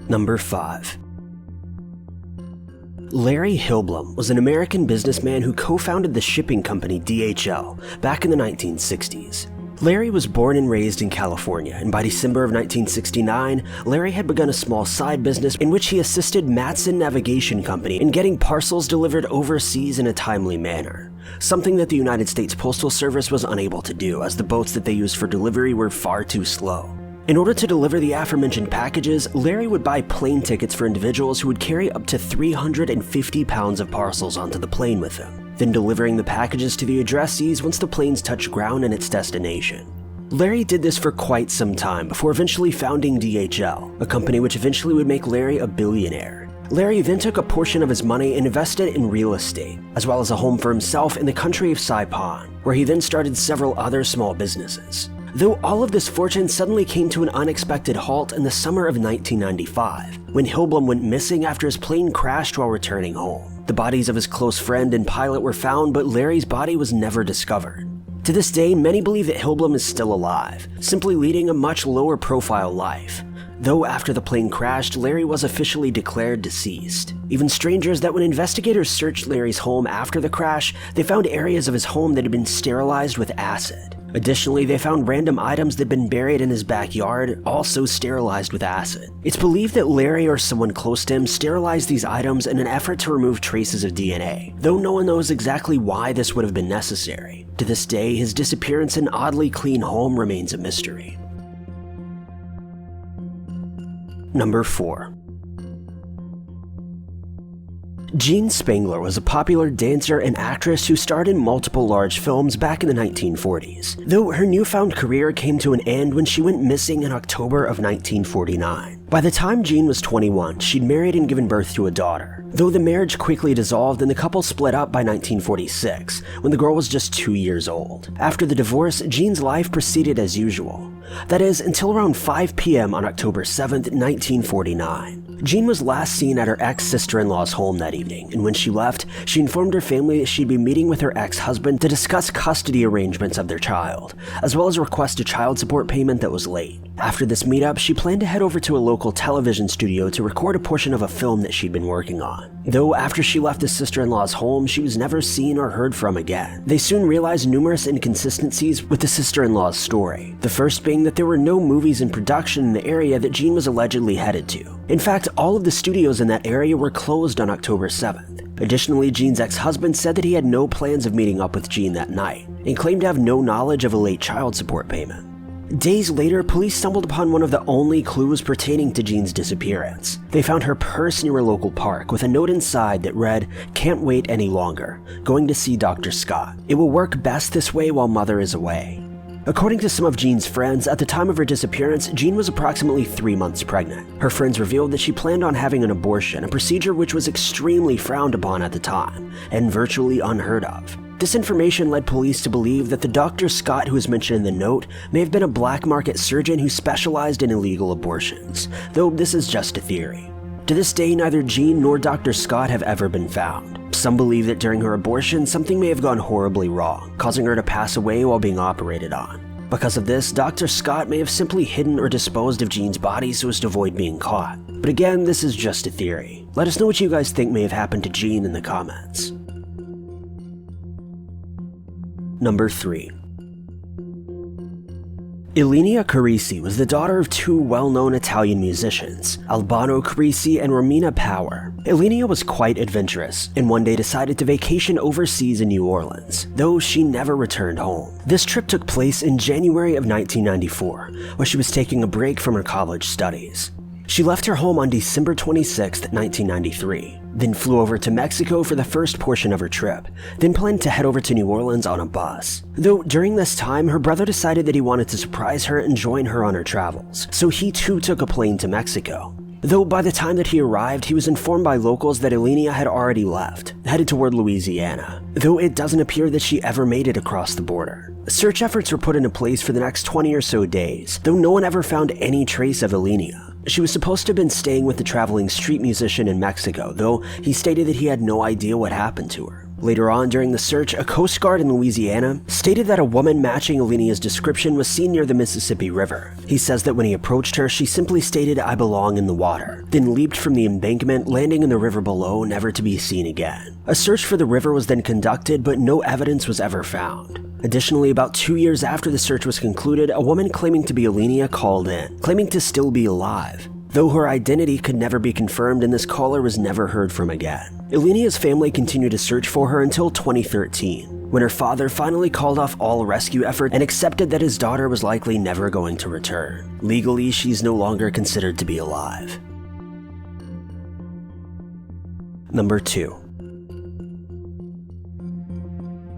Number 5. Larry Hillblom was an American businessman who co-founded the shipping company DHL back in the 1960s. Larry was born and raised in California, and by December of 1969, Larry had begun a small side business in which he assisted Matson Navigation Company in getting parcels delivered overseas in a timely manner, something that the United States Postal Service was unable to do, as the boats that they used for delivery were far too slow. In order to deliver the aforementioned packages, Larry would buy plane tickets for individuals who would carry up to 350 pounds of parcels onto the plane with them, then delivering the packages to the addressees once the planes touched ground in its destination. Larry did this for quite some time before eventually founding DHL, a company which eventually would make Larry a billionaire. Larry then took a portion of his money and invested in real estate, as well as a home for himself in the country of Saipan, where he then started several other small businesses. Though all of this fortune suddenly came to an unexpected halt in the summer of 1995, when Hillblom went missing after his plane crashed while returning home. The bodies of his close friend and pilot were found, but Larry's body was never discovered. To this day, many believe that Hillblom is still alive, simply leading a much lower profile life. Though after the plane crashed, Larry was officially declared deceased. Even stranger is that when investigators searched Larry's home after the crash, they found areas of his home that had been sterilized with acid. Additionally, they found random items that had been buried in his backyard, also sterilized with acid. It's believed that Larry or someone close to him sterilized these items in an effort to remove traces of DNA, though no one knows exactly why this would have been necessary. To this day, his disappearance in an oddly clean home remains a mystery. Number 4. Jean Spangler was a popular dancer and actress who starred in multiple large films back in the 1940s, though her newfound career came to an end when she went missing in October of 1949. By the time Jean was 21, she'd married and given birth to a daughter, though the marriage quickly dissolved and the couple split up by 1946, when the girl was just 2 years old. After the divorce, Jean's life proceeded as usual. That is, until around 5 p.m. on October 7th, 1949. Jean was last seen at her ex-sister-in-law's home that evening, and when she left, she informed her family that she'd be meeting with her ex-husband to discuss custody arrangements of their child, as well as request a child support payment that was late. After this meetup, she planned to head over to a local television studio to record a portion of a film that she'd been working on. Though after she left the sister-in-law's home, she was never seen or heard from again. They soon realized numerous inconsistencies with the sister-in-law's story, the first being that there were no movies in production in the area that Jean was allegedly headed to. In fact, all of the studios in that area were closed on October 7th. Additionally, Jean's ex-husband said that he had no plans of meeting up with Jean that night, and claimed to have no knowledge of a late child support payment. Days later, police stumbled upon one of the only clues pertaining to Jean's disappearance. They found her purse near a local park with a note inside that read, "Can't wait any longer. Going to see Dr. Scott. It will work best this way while mother is away." According to some of Jean's friends, at the time of her disappearance, Jean was approximately 3 months pregnant. Her friends revealed that she planned on having an abortion, a procedure which was extremely frowned upon at the time, and virtually unheard of. This information led police to believe that the Dr. Scott who was mentioned in the note may have been a black market surgeon who specialized in illegal abortions, though this is just a theory. To this day, neither Jean nor Dr. Scott have ever been found. Some believe that during her abortion, something may have gone horribly wrong, causing her to pass away while being operated on. Because of this, Dr. Scott may have simply hidden or disposed of Jean's body so as to avoid being caught. But again, this is just a theory. Let us know what you guys think may have happened to Jean in the comments. Number 3. Alenia Carisi was the daughter of two well-known Italian musicians, Albano Carisi and Romina Power. Alenia was quite adventurous, and one day decided to vacation overseas in New Orleans, though she never returned home. This trip took place in January of 1994, where she was taking a break from her college studies. She left her home on December 26, 1993, then flew over to Mexico for the first portion of her trip, then planned to head over to New Orleans on a bus. Though during this time, her brother decided that he wanted to surprise her and join her on her travels, so he too took a plane to Mexico. Though by the time that he arrived, he was informed by locals that Alenia had already left, headed toward Louisiana, though it doesn't appear that she ever made it across the border. Search efforts were put into place for the next 20 or so days, though no one ever found any trace of Alenia. She was supposed to have been staying with the traveling street musician in Mexico, though he stated that he had no idea what happened to her. Later on during the search, a Coast Guard in Louisiana stated that a woman matching Alenia's description was seen near the Mississippi River. He says that when he approached her, she simply stated, "I belong in the water," then leaped from the embankment, landing in the river below, never to be seen again. A search for the river was then conducted, but no evidence was ever found. Additionally, about 2 years after the search was concluded, a woman claiming to be Alenia called in, claiming to still be alive, though her identity could never be confirmed and this caller was never heard from again. Alenia's family continued to search for her until 2013, when her father finally called off all rescue effort and accepted that his daughter was likely never going to return. Legally, she's no longer considered to be alive. Number 2.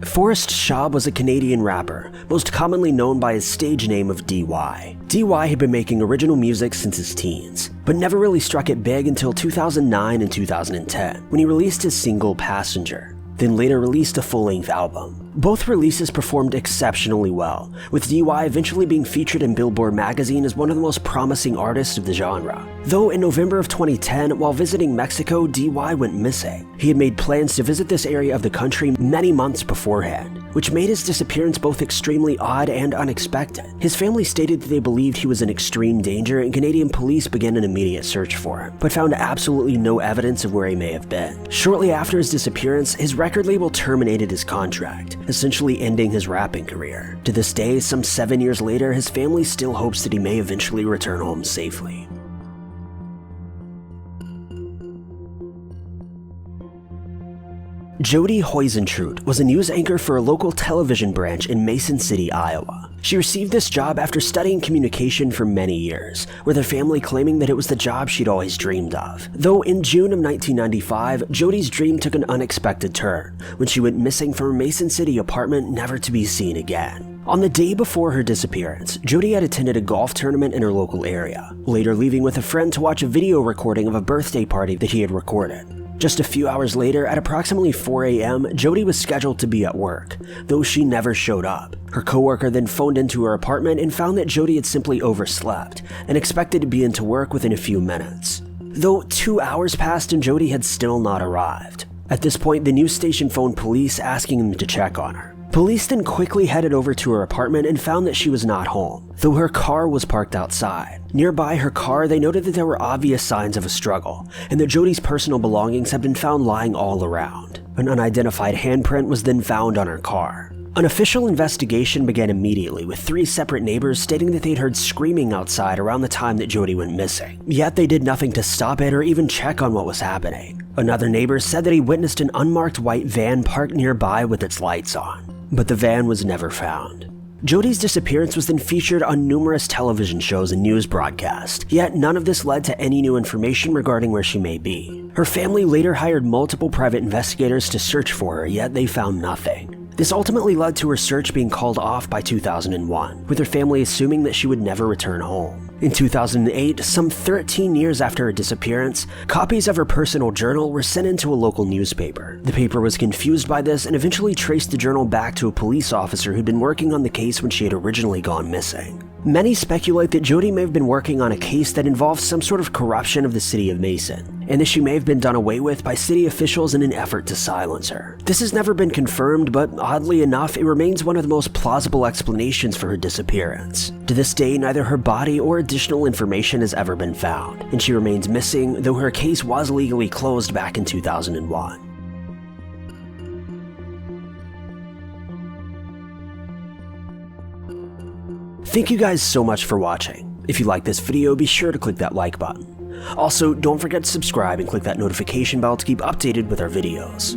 Forrest Schaub was a Canadian rapper, most commonly known by his stage name of DY. DY had been making original music since his teens, but never really struck it big until 2009 and 2010, when he released his single Passenger, then later released a full-length album. Both releases performed exceptionally well, with DY eventually being featured in Billboard magazine as one of the most promising artists of the genre. Though in November of 2010, while visiting Mexico, DY went missing. He had made plans to visit this area of the country many months beforehand, which made his disappearance both extremely odd and unexpected. His family stated that they believed he was in extreme danger, and Canadian police began an immediate search for him, but found absolutely no evidence of where he may have been. Shortly after his disappearance, his record label terminated his contract, essentially ending his rapping career. To this day, some 7 years later, his family still hopes that he may eventually return home safely. Jody Hoisentrud was a news anchor for a local television branch in Mason City, Iowa. She received this job after studying communication for many years, with her family claiming that it was the job she'd always dreamed of. Though in June of 1995, Jody's dream took an unexpected turn when she went missing from her Mason City apartment, never to be seen again. On the day before her disappearance, Jody had attended a golf tournament in her local area, later leaving with a friend to watch a video recording of a birthday party that he had recorded. Just a few hours later, at approximately 4 a.m., Jody was scheduled to be at work, though she never showed up. Her coworker then phoned into her apartment and found that Jody had simply overslept and expected to be into work within a few minutes. Though 2 hours passed and Jody had still not arrived. At this point, the news station phoned police asking them to check on her. Police then quickly headed over to her apartment and found that she was not home, though her car was parked outside. Nearby her car, they noted that there were obvious signs of a struggle, and that Jody's personal belongings had been found lying all around. An unidentified handprint was then found on her car. An official investigation began immediately, with 3 separate neighbors stating that they'd heard screaming outside around the time that Jody went missing. Yet they did nothing to stop it or even check on what was happening. Another neighbor said that he witnessed an unmarked white van parked nearby with its lights on, but the van was never found. Jody's disappearance was then featured on numerous television shows and news broadcasts, yet none of this led to any new information regarding where she may be. Her family later hired multiple private investigators to search for her, yet they found nothing. This ultimately led to her search being called off by 2001, with her family assuming that she would never return home. In 2008, some 13 years after her disappearance, copies of her personal journal were sent into a local newspaper. The paper was confused by this and eventually traced the journal back to a police officer who'd been working on the case when she had originally gone missing. Many speculate that Jody may have been working on a case that involves some sort of corruption of the city of Mason, and that she may have been done away with by city officials in an effort to silence her. This has never been confirmed, but oddly enough, it remains one of the most plausible explanations for her disappearance. To this day, neither her body or additional information has ever been found, and she remains missing, though her case was legally closed back in 2001. Thank you guys so much for watching. If you like this video, be sure to click that like button. Also, don't forget to subscribe and click that notification bell to keep updated with our videos.